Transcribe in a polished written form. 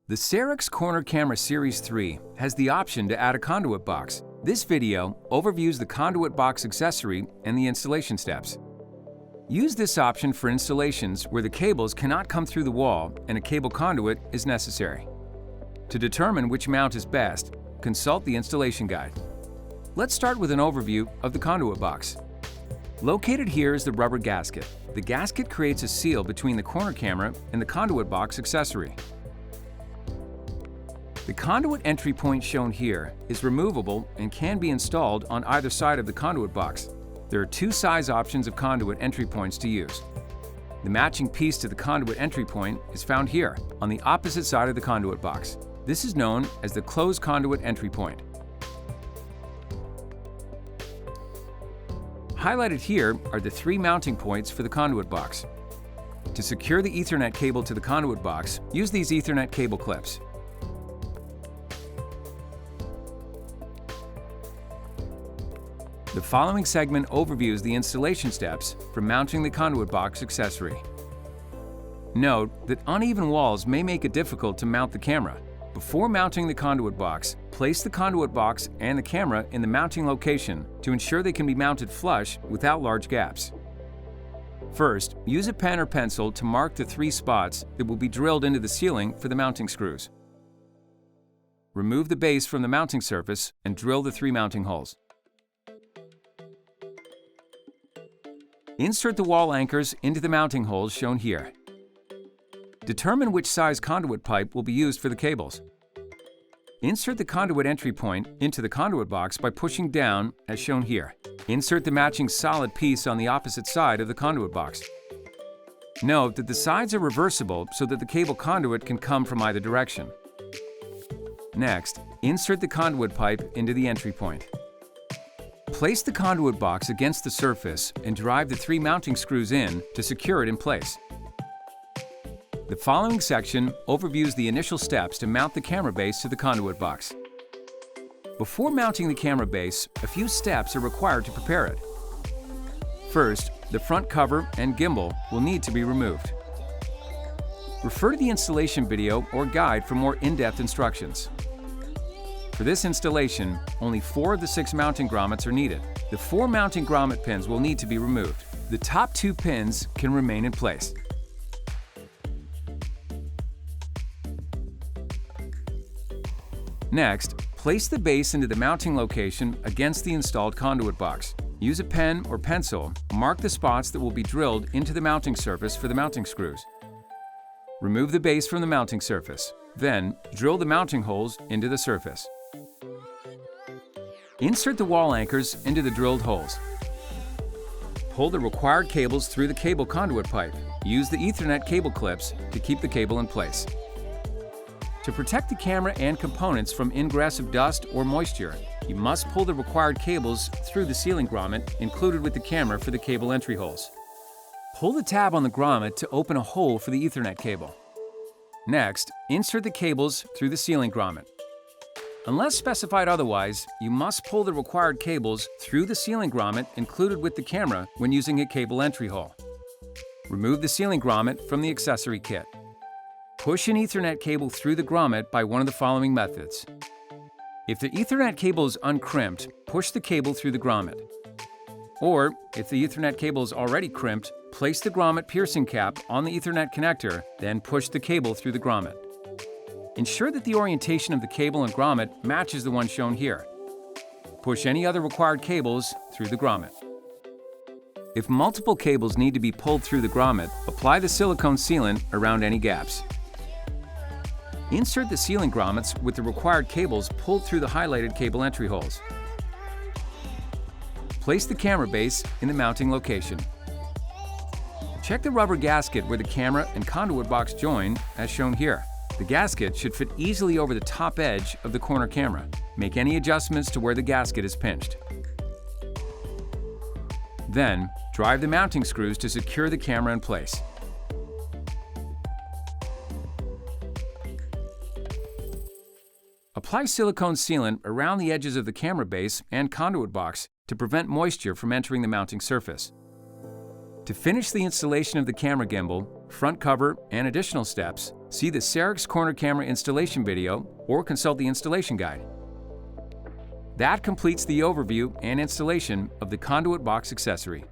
The Sarix Corner Camera Series 3 has the option to add a conduit box. This video overviews the conduit box accessory and the installation steps. Use this option for installations where the cables cannot come through the wall and a cable conduit is necessary. To determine which mount is best, consult the installation guide. Let's start with an overview of the conduit box. Located here is the rubber gasket. The gasket creates a seal between the corner camera and the conduit box accessory. The conduit entry point shown here is removable and can be installed on either side of the conduit box. There are two size options of conduit entry points to use. The matching piece to the conduit entry point is found here, on the opposite side of the conduit box. This is known as the closed conduit entry point. Highlighted here are the three mounting points for the conduit box. To secure the Ethernet cable to the conduit box, use these Ethernet cable clips. The following segment overviews the installation steps for mounting the conduit box accessory. Note that uneven walls may make it difficult to mount the camera. Before mounting the conduit box, place the conduit box and the camera in the mounting location to ensure they can be mounted flush without large gaps. First, use a pen or pencil to mark the three spots that will be drilled into the ceiling for the mounting screws. Remove the base from the mounting surface and drill the three mounting holes. Insert the wall anchors into the mounting holes shown here. Determine which size conduit pipe will be used for the cables. Insert the conduit entry point into the conduit box by pushing down, as shown here. Insert the matching solid piece on the opposite side of the conduit box. Note that the sides are reversible so that the cable conduit can come from either direction. Next, insert the conduit pipe into the entry point. Place the conduit box against the surface and drive the three mounting screws in to secure it in place. The following section overviews the initial steps to mount the camera base to the conduit box. Before mounting the camera base, a few steps are required to prepare it. First, the front cover and gimbal will need to be removed. Refer to the installation video or guide for more in-depth instructions. For this installation, only 4 of the 6 mounting grommets are needed. The 4 mounting grommet pins will need to be removed. The top 2 pins can remain in place. Next, place the base into the mounting location against the installed conduit box. Use a pen or pencil, mark the spots that will be drilled into the mounting surface for the mounting screws. Remove the base from the mounting surface. Then, drill the mounting holes into the surface. Insert the wall anchors into the drilled holes. Pull the required cables through the cable conduit pipe. Use the Ethernet cable clips to keep the cable in place. To protect the camera and components from ingress of dust or moisture, you must pull the required cables through the sealing grommet included with the camera for the cable entry holes. Pull the tab on the grommet to open a hole for the Ethernet cable. Next, insert the cables through the sealing grommet. Unless specified otherwise, you must pull the required cables through the sealing grommet included with the camera when using a cable entry hole. Remove the sealing grommet from the accessory kit. Push an Ethernet cable through the grommet by one of the following methods. If the Ethernet cable is uncrimped, push the cable through the grommet. Or, if the Ethernet cable is already crimped, place the grommet piercing cap on the Ethernet connector, then push the cable through the grommet. Ensure that the orientation of the cable and grommet matches the one shown here. Push any other required cables through the grommet. If multiple cables need to be pulled through the grommet, apply the silicone sealant around any gaps. Insert the sealing grommets with the required cables pulled through the highlighted cable entry holes. Place the camera base in the mounting location. Check the rubber gasket where the camera and conduit box join, as shown here. The gasket should fit easily over the top edge of the corner camera. Make any adjustments to where the gasket is pinched. Then, drive the mounting screws to secure the camera in place. Apply silicone sealant around the edges of the camera base and conduit box to prevent moisture from entering the mounting surface. To finish the installation of the camera gimbal, front cover, and additional steps, see the Sarix corner camera installation video or consult the installation guide. That completes the overview and installation of the Conduit box accessory.